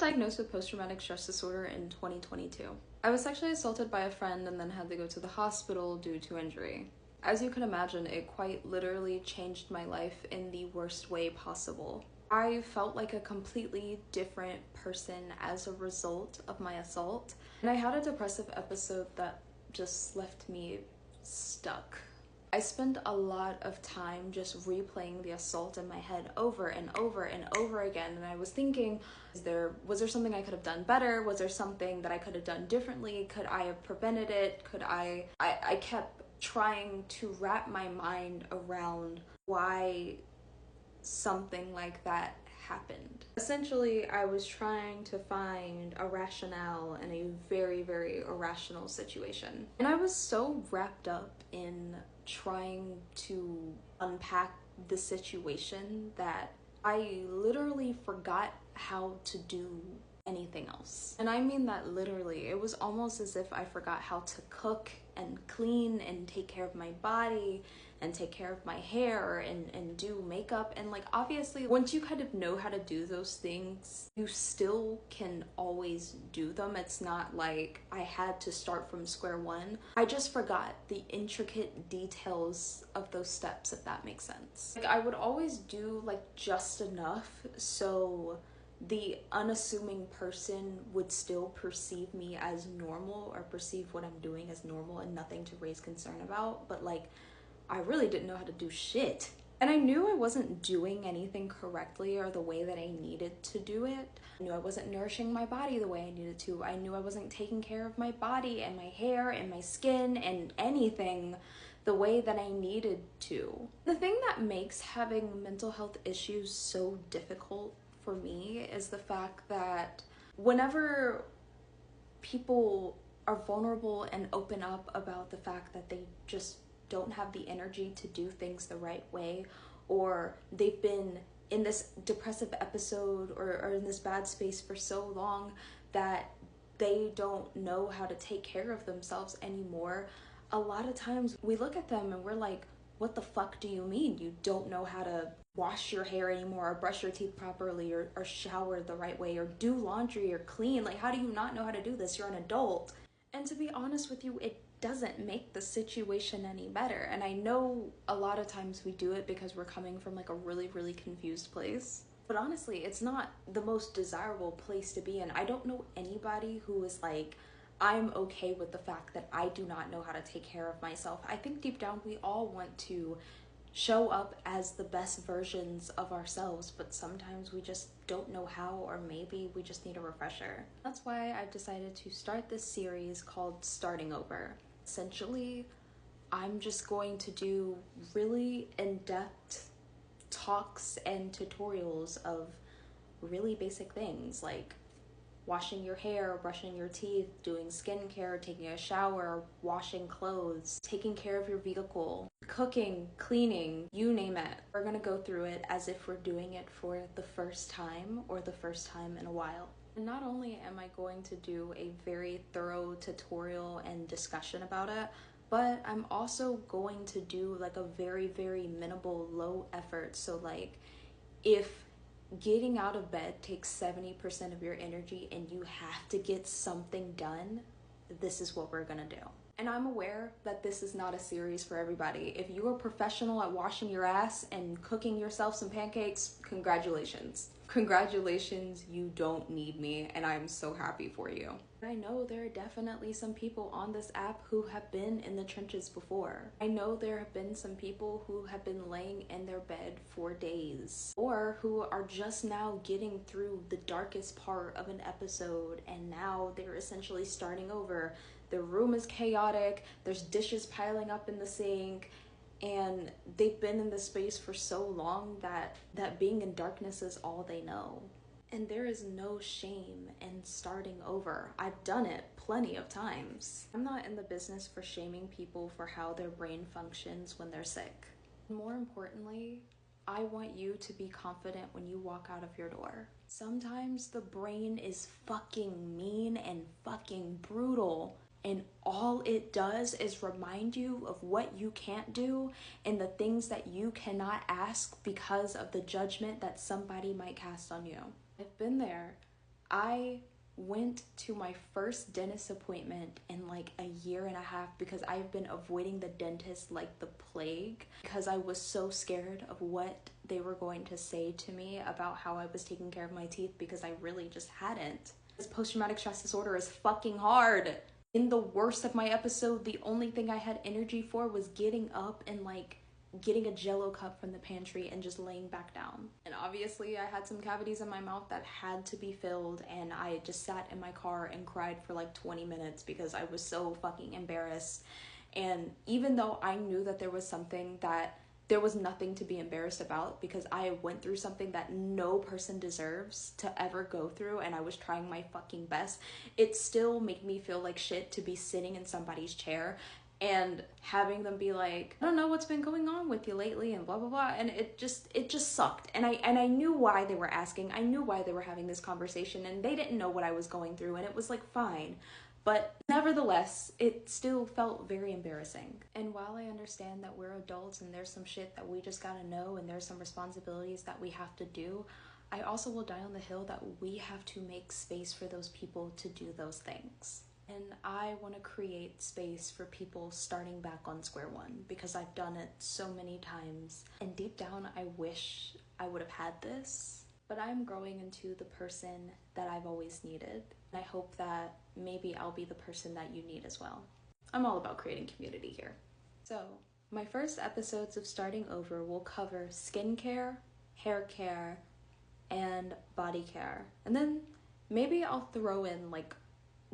diagnosed with post-traumatic stress disorder in 2022. I was sexually assaulted by a friend and then had to go to the hospital due to injury. As you can imagine, it quite literally changed my life in the worst way possible. I felt like a completely different person as a result of my assault, and I had a depressive episode that just left me stuck. I spent a lot of time just replaying the assault in my head over and over and over again, and I was thinking, was there something I could have done better? Was there something that I could have done differently? Could I have prevented it? I kept trying to wrap my mind around why something like that happened. Essentially, I was trying to find a rationale in a very, very irrational situation. And I was so wrapped up in trying to unpack the situation that I literally forgot how to do anything else. And I mean that literally. It was almost as if I forgot how to cook and clean and take care of my body and take care of my hair and do makeup. And like, obviously, once you kind of know how to do those things, you still can always do them. It's not like I had to start from square one. I just forgot the intricate details of those steps, if that makes sense. Like, I would always do like just enough so the unassuming person would still perceive me as normal, or perceive what I'm doing as normal and nothing to raise concern about. But like, I really didn't know how to do shit. And I knew I wasn't doing anything correctly or the way that I needed to do it. I knew I wasn't nourishing my body the way I needed to. I knew I wasn't taking care of my body and my hair and my skin and anything the way that I needed to. The thing that makes having mental health issues so difficult for me is the fact that whenever people are vulnerable and open up about the fact that they just don't have the energy to do things the right way, or they've been in this depressive episode or in this bad space for so long that they don't know how to take care of themselves anymore, a lot of times we look at them and we're like, what the fuck do you mean you don't know how to wash your hair anymore, or brush your teeth properly, or shower the right way, or do laundry, or clean? Like, how do you not know how to do this? You're an adult. And to be honest with you, it doesn't make the situation any better. And I know a lot of times we do it because we're coming from like a really, really confused place. But honestly, it's not the most desirable place to be in. I don't know anybody who is like, I'm okay with the fact that I do not know how to take care of myself. I think deep down we all want to show up as the best versions of ourselves, but sometimes we just don't know how, or maybe we just need a refresher. That's why I've decided to start this series called Starting Over. Essentially, I'm just going to do really in-depth talks and tutorials of really basic things like washing your hair, brushing your teeth, doing skincare, taking a shower, washing clothes, taking care of your vehicle, cooking, cleaning, you name it. We're gonna go through it as if we're doing it for the first time, or the first time in a while. And not only am I going to do a very thorough tutorial and discussion about it, but I'm also going to do like a very, very minimal low effort. So like, if getting out of bed takes 70% of your energy and you have to get something done, this is what we're gonna do. And I'm aware that this is not a series for everybody. If you're a professional at washing your ass and cooking yourself some pancakes, congratulations. Congratulations, you don't need me, and I'm so happy for you. I know there are definitely some people on this app who have been in the trenches before. I know there have been some people who have been laying in their bed for days, or who are just now getting through the darkest part of an episode, and now they're essentially starting over. The room is chaotic, there's dishes piling up in the sink, and they've been in this space for so long that being in darkness is all they know. And there is no shame in starting over. I've done it plenty of times. I'm not in the business for shaming people for how their brain functions when they're sick. More importantly, I want you to be confident when you walk out of your door. Sometimes the brain is fucking mean and fucking brutal, and all it does is remind you of what you can't do and the things that you cannot ask because of the judgment that somebody might cast on you. I've been there. I went to my first dentist appointment in like a year and a half because I've been avoiding the dentist like the plague because I was so scared of what they were going to say to me about how I was taking care of my teeth because I really just hadn't. This post-traumatic stress disorder is fucking hard. In the worst of my episode, the only thing I had energy for was getting up and like getting a Jello cup from the pantry and just laying back down. And obviously I had some cavities in my mouth that had to be filled, and I just sat in my car and cried for like 20 minutes because I was so fucking embarrassed. And even though I knew that there was nothing to be embarrassed about because I went through something that no person deserves to ever go through and I was trying my fucking best, it still made me feel like shit to be sitting in somebody's chair and having them be like, I don't know what's been going on with you lately and blah blah blah, and it just sucked. And I knew why they were asking. I knew why they were having this conversation, and they didn't know what I was going through, and it was like fine. But nevertheless, it still felt very embarrassing. And while I understand that we're adults and there's some shit that we just gotta know and there's some responsibilities that we have to do, I also will die on the hill that we have to make space for those people to do those things. And I want to create space for people starting back on square one because I've done it so many times. And deep down, I wish I would have had this. But I'm growing into the person that I've always needed. And I hope that maybe I'll be the person that you need as well. I'm all about creating community here. So, my first episodes of Starting Over will cover skincare, hair care, and body care. And then maybe I'll throw in like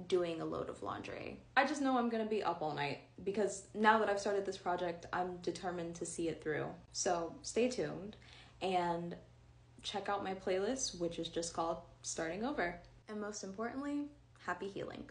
doing a load of laundry. I just know I'm gonna be up all night because now that I've started this project, I'm determined to see it through. So stay tuned and check out my playlist, which is just called Starting Over. And most importantly, happy healing.